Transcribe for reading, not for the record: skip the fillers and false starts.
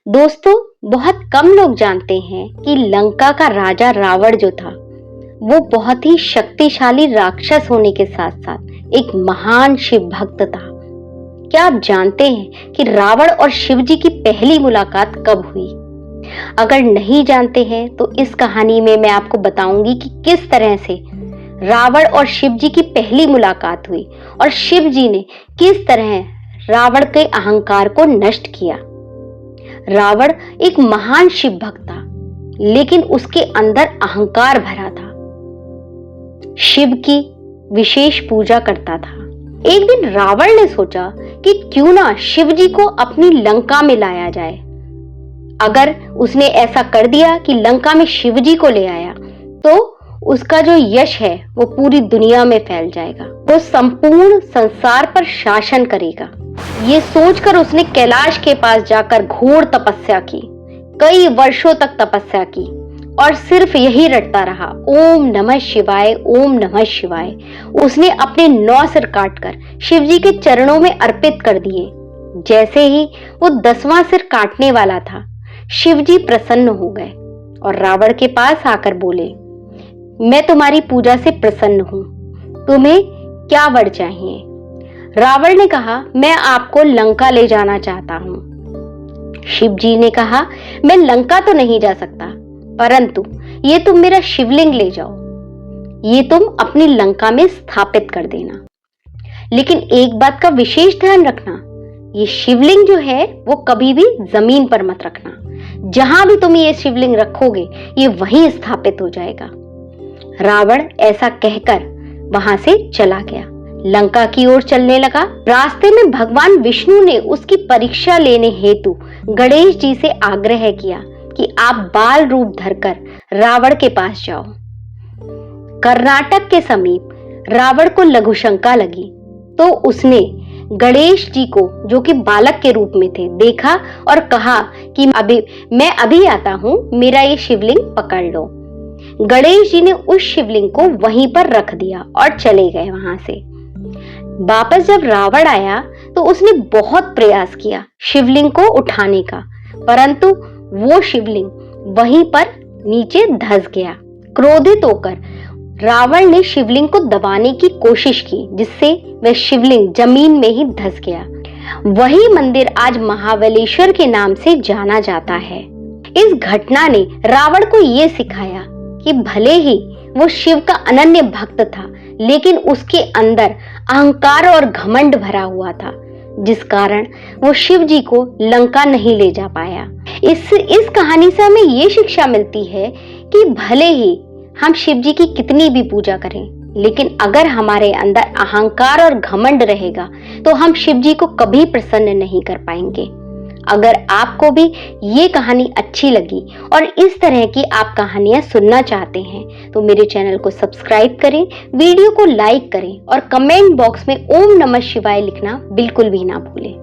दोस्तों, बहुत कम लोग जानते हैं कि लंका का राजा रावण जो था वो बहुत ही शक्तिशाली राक्षस होने के साथ साथ एक महान शिव भक्त था। क्या आप जानते हैं कि रावण और शिव जी की पहली मुलाकात कब हुई? अगर नहीं जानते हैं तो इस कहानी में मैं आपको बताऊंगी कि किस तरह से रावण और शिव जी की पहली मुलाकात हुई और शिव जी ने किस तरह रावण के अहंकार को नष्ट किया। रावण एक महान शिव भक्त था, लेकिन उसके अंदर अहंकार भरा था। शिव की विशेष पूजा करता था। एक दिन रावण ने सोचा कि क्यों ना शिव जी को अपनी लंका में लाया जाए। अगर उसने ऐसा कर दिया कि लंका में शिव जी को ले आया तो उसका जो यश है वो पूरी दुनिया में फैल जाएगा, वो संपूर्ण संसार पर शासन करेगा। ये सोचकर उसने कैलाश के पास जाकर घोर तपस्या की, कई वर्षों तक तपस्या की और सिर्फ यही रटता रहा, ओम नमः शिवाय, ओम नमः शिवाय। उसने अपने 9 सिर काटकर शिव जी के चरणों में अर्पित कर दिए। जैसे ही वो 10वां सिर काटने वाला था, शिव जी प्रसन्न हो गए और रावण के पास आकर बोले, मैं तुम्हारी पूजा से प्रसन्न हूं, तुम्हें क्या वर चाहिए? रावण ने कहा, मैं आपको लंका ले जाना चाहता हूं। शिव जी ने कहा, मैं लंका तो नहीं जा सकता, परंतु ये तुम मेरा शिवलिंग ले जाओ, ये तुम अपनी लंका में स्थापित कर देना। लेकिन एक बात का विशेष ध्यान रखना, ये शिवलिंग जो है वो कभी भी जमीन पर मत रखना। जहां भी तुम ये शिवलिंग रखोगे ये वहीं स्थापित हो जाएगा। रावण ऐसा कहकर वहां से चला गया, लंका की ओर चलने लगा। रास्ते में भगवान विष्णु ने उसकी परीक्षा लेने हेतु गणेश जी से आग्रह किया कि आप बाल रूप धरकर रावण के पास जाओ। कर्नाटक के समीप रावण को लघु शंका लगी तो उसने गणेश जी को, जो कि बालक के रूप में थे, देखा और कहा कि मैं अभी आता हूं, मेरा ये शिवलिंग पकड़ लो। गणेश जी ने उस शिवलिंग को वहीं पर रख दिया और चले गए वहां से। वापस जब रावण आया तो उसने बहुत प्रयास किया शिवलिंग को उठाने का, परंतु वो शिवलिंग वहीं पर नीचे धंस गया। क्रोधित होकर रावण ने शिवलिंग को दबाने की कोशिश की, जिससे वह शिवलिंग जमीन में ही धंस गया। वही मंदिर आज महाबलेश्वर के नाम से जाना जाता है। इस घटना ने रावण को ये सिखाया कि भले ही वो शिव का अनन्य भक्त था, लेकिन उसके अंदर अहंकार और घमंड भरा हुआ था, जिस कारण वो शिव जी को लंका नहीं ले जा पाया। इस कहानी से हमें ये शिक्षा मिलती है कि भले ही हम शिव जी की कितनी भी पूजा करें, लेकिन अगर हमारे अंदर अहंकार और घमंड रहेगा तो हम शिव जी को कभी प्रसन्न नहीं कर पाएंगे। अगर आपको भी ये कहानी अच्छी लगी और इस तरह की आप कहानियां सुनना चाहते हैं तो मेरे चैनल को सब्सक्राइब करें, वीडियो को लाइक करें और कमेंट बॉक्स में ओम नमः शिवाय लिखना बिल्कुल भी ना भूलें।